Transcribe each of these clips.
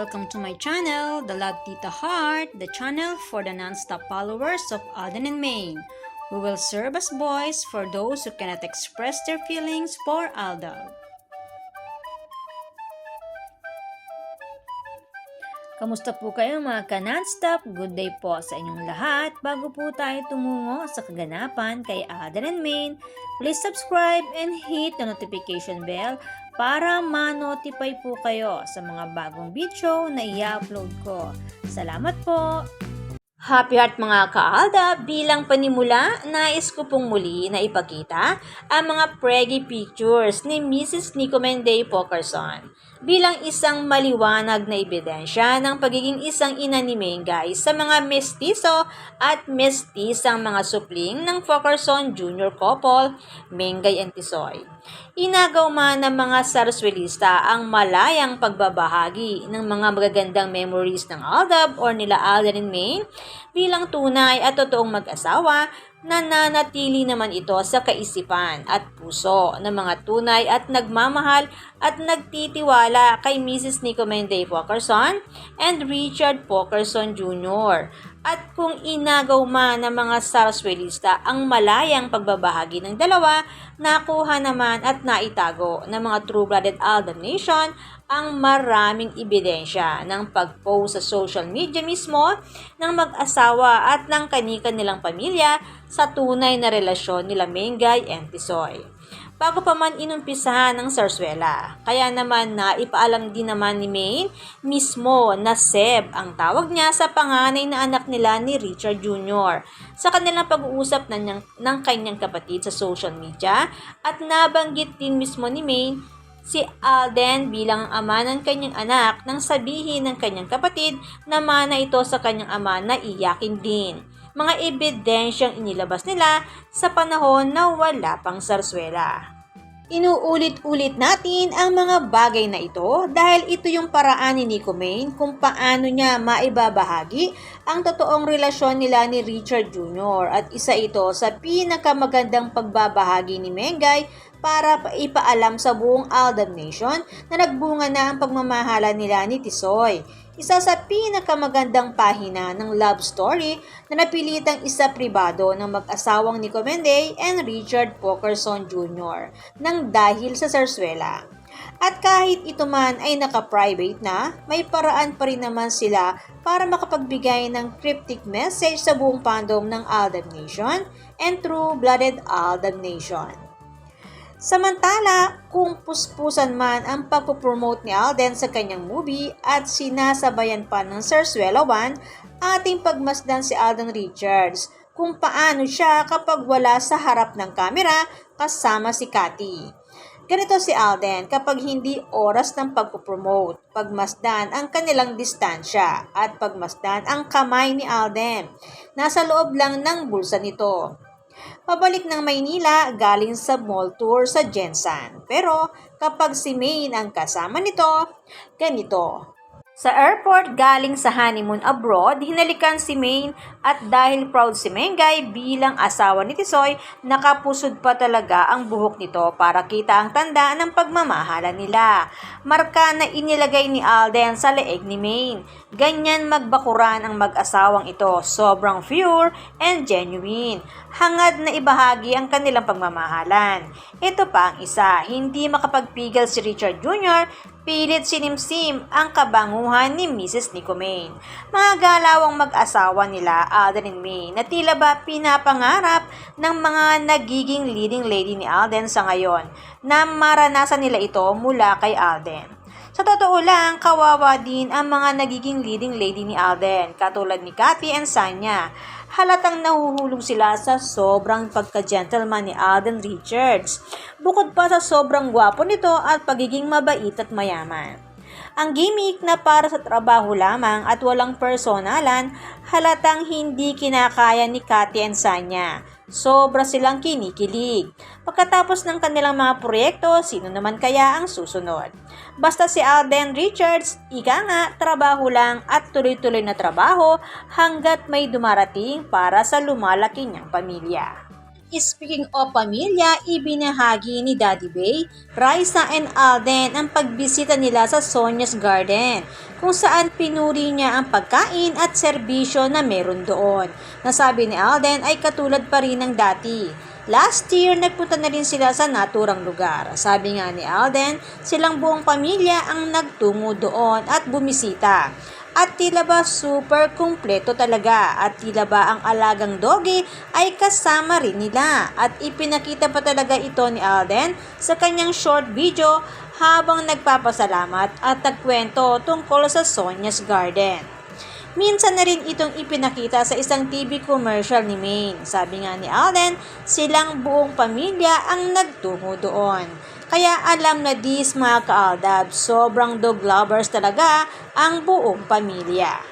welcome to my channel, The Love Tita Heart, the channel for the non-stop followers of Alden and Maine, who will serve as voice for those who cannot express their feelings for Aldab. Kamusta po kayo mga ka-non-stop? Good day po sa inyong lahat. Bago po tayo tumungo sa kaganapan kay Alden and Maine, please subscribe and hit the notification bell para ma-notify po kayo sa mga bagong video na i-upload ko. Salamat po! Happy Heart mga ka-Alda, bilang panimula, nais ko pong muli na ipakita ang mga preggy pictures ni Mrs. Nico Menday Pokerson bilang isang maliwanag na ebidensya ng pagiging isang ina ni Mengay sa mga mestizo at mestisang mga supling ng Pokerson Jr. couple, Mengay and Tisoy. Inagaw man ng mga Sarsuelista ang malayang pagbabahagi ng mga magagandang memories ng Aldab or nila Alden and Maine bilang tunay at totoong mag-asawa, nananatili naman ito sa kaisipan at puso ng mga tunay at nagmamahal at nagtitiwala kay Mrs. Nico Menday Pokerson and Richard Pokerson Jr. At kung inagaw man ng mga Sarsuelista ang malayang pagbabahagi ng dalawa, nakuha naman at naitago ng mga true-blooded Aldab Nation ang maraming ebidensya ng pag-post sa social media mismo ng mag-asawa at ng kani-kanilang pamilya sa tunay na relasyon nila Mengay and Tisoy. Bago pa man inumpisahan ng Sarsuela, kaya naman na ipaalam din naman ni Maine mismo na Seb ang tawag niya sa panganay na anak nila ni Richard Jr. sa kanilang pag-uusap ng kanyang kapatid sa social media at nabanggit din mismo ni Maine si Alden bilang ama ng kanyang anak nang sabihin ng kanyang kapatid na mana ito sa kanyang ama na iyakin din. Mga ebidensyang inilabas nila sa panahon na wala pang Sarsuela. Inuulit-ulit natin ang mga bagay na ito dahil ito yung paraan ni Nico Maine kung paano niya maibabahagi ang totoong relasyon nila ni Richard Jr. at isa ito sa pinakamagandang pagbabahagi ni Mengay para ipaalam sa buong Aldab Nation na nagbunga na ang pagmamahalan nila ni Tisoy. Isa sa pinakamagandang pahina ng love story na napilitang isa pribado ng mag-asawang Nico Menday and Richard Pokerson Jr. nang dahil sa Sarsuela. At kahit ito man ay naka-private na, may paraan pa rin naman sila para makapagbigay ng cryptic message sa buong fandom ng Aldab Nation and true-blooded Aldab Nation. Samantala, kung puspusan man ang pagpopromote ni Alden sa kanyang movie at sinasabayan pa ng Sarsuela 1, ating pagmasdan si Alden Richards kung paano siya kapag wala sa harap ng kamera kasama si Cathy. Ganito si Alden kapag hindi oras ng pagpopromote, pagmasdan ang kanilang distansya at pagmasdan ang kamay ni Alden. Nasa loob lang ng bulsa nito. Pabalik ng Maynila galing sa mall tour sa Jensen. Pero kapag si Maine ang kasama nito, ganito. Sa airport galing sa honeymoon abroad, hinalikan si Maine at dahil proud si Mengay bilang asawa ni Tisoy, nakapusod pa talaga ang buhok nito para kita ang tanda ng pagmamahalan nila. Marka na inilagay ni Alden sa leeg ni Maine. Ganyan magbakuran ang mag-asawang ito, sobrang pure and genuine. Hangad na ibahagi ang kanilang pagmamahalan. Ito pa ang isa, hindi makapagpigil si Richard Jr., pilit sinimsim ang kabanguhan ni Mrs. Nico Maine. Mga galawang mag-asawa nila Alden and Maine na tila ba pinapangarap ng mga nagiging leading lady ni Alden sa ngayon na maranasan nila ito mula kay Alden. Sa totoo lang, kawawa din ang mga nagiging leading lady ni Alden katulad ni Cathy and Sanya. Halatang nahuhulog sila sa sobrang pagka-gentleman ni Alden Richards, bukod pa sa sobrang gwapo nito at pagiging mabait at mayaman. Ang gimmick na para sa trabaho lamang at walang personalan, halatang hindi kinakaya ni Cathy and Sanya. Sobra silang kinikilig. Pagkatapos ng kanilang mga proyekto, sino naman kaya ang susunod? Basta si Alden Richards, ika nga, trabaho lang at tuloy-tuloy na trabaho hanggat may dumarating para sa lumalaki niyang pamilya. Speaking of pamilya, ibinahagi ni Daddy Bay, Raisa and Alden ang pagbisita nila sa Sonia's Garden, kung saan pinuri niya ang pagkain at serbisyo na meron doon. Nasabi ni Alden ay katulad pa rin ng dati. Last year, nagpunta na rin sila sa naturang lugar. Sabi nga ni Alden, silang buong pamilya ang nagtungo doon at bumisita. At tila ba super kumpleto talaga at tila ba ang alagang doggy ay kasama rin nila at ipinakita pa talaga ito ni Alden sa kanyang short video habang nagpapasalamat at nagkwento tungkol sa Sonia's Garden. Minsan na rin itong ipinakita sa isang TV commercial ni Maine. Sabi nga ni Alden, silang buong pamilya ang nagtungo doon. Kaya alam na dis mga ka-Aldab, sobrang dog lovers talaga ang buong pamilya.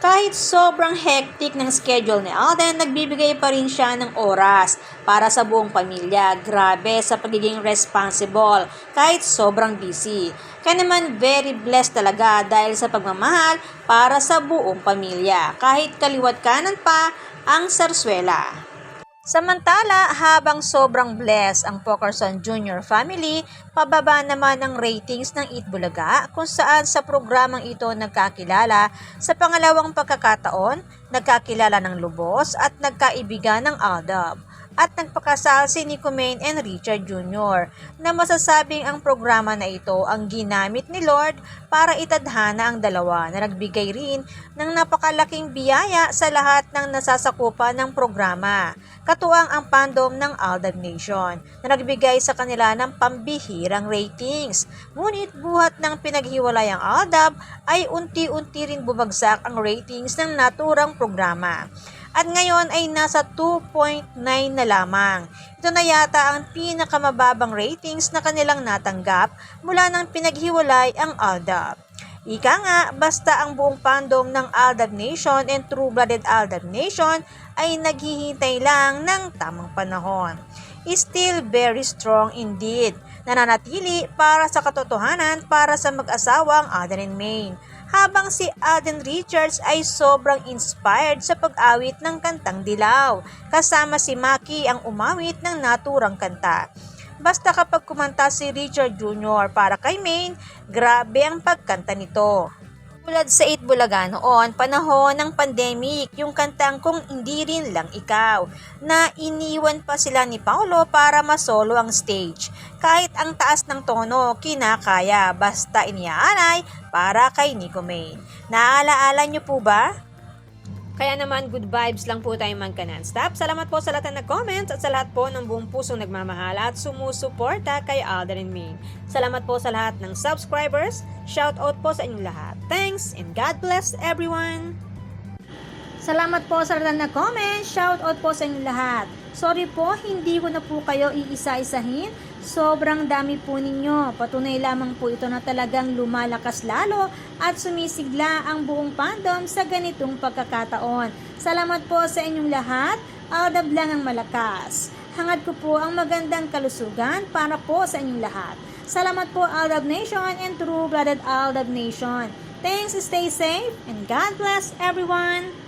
Kahit sobrang hectic ng schedule ni Alden, nagbibigay pa rin siya ng oras para sa buong pamilya. Grabe sa pagiging responsible kahit sobrang busy. Kaya naman very blessed talaga dahil sa pagmamahal para sa buong pamilya. Kahit kaliwat kanan pa ang sarswela. Samantala, habang sobrang blessed ang Pokerson Jr. family, pababa naman ang ratings ng Eat Bulaga kung saan sa programang ito nagkakilala sa pangalawang pagkakataon, nagkakilala ng lubos at nagkaibigan ng Aldab. At nagpakasal si Nico Maine and Richard Jr. na masasabing ang programa na ito ang ginamit ni Lord para itadhana ang dalawa na nagbigay rin ng napakalaking biyaya sa lahat ng nasasakupan ng programa. Katuwang ang fandom ng Aldab Nation na nagbigay sa kanila ng pambihirang ratings. Ngunit buhat ng pinaghiwalay ang Aldab ay unti-unti rin bumagsak ang ratings ng naturang programa. At ngayon ay nasa 2.9 na lamang. Ito na yata ang pinakamababang ratings na kanilang natanggap mula nang pinaghiwalay ang Aldab. Ika nga, basta ang buong fandom ng Aldab Nation and True-Blooded Aldab Nation ay naghihintay lang ng tamang panahon. Still very strong indeed. Nananatili para sa katotohanan para sa mag-asawang Alden and Maine. Habang si Alden Richards ay sobrang inspired sa pag-awit ng kantang Dilaw, kasama si Maki ang umawit ng naturang kanta. Basta kapag kumanta si Richard Jr. para kay Maine, grabe ang pagkanta nito. Tulad sa Eat Bulaga noon, panahon ng pandemic, yung kantang Kung Hindi Rin Lang Ikaw, na iniwan pa sila ni Paolo para masolo ang stage. Kahit ang taas ng tono, kinakaya, basta iniaalay para kay Nico Maine. Naalaala niyo po ba? Kaya naman, good vibes lang po tayo magka-non-stop. Salamat po sa lahat ng nag-comments at sa lahat po ng buong pusong nagmamahal at sumusuporta kay Alden and Maine. Salamat po sa lahat ng subscribers. Shout out po sa inyong lahat. Thanks and God bless everyone! Salamat po sa lahat ng nag-comment. Shout out po sa inyong lahat. Sorry po, hindi ko na po kayo iisa-isahin. Sobrang dami po ninyo. Patunay lamang po ito na talagang lumalakas lalo at sumisigla ang buong fandom sa ganitong pagkakataon. Salamat po sa inyong lahat. Aldab lang ang malakas. Hangad ko po ang magandang kalusugan para po sa inyong lahat. Salamat po Aldab Nation and True-Blooded Aldab Nation. Thanks, stay safe, and God bless everyone!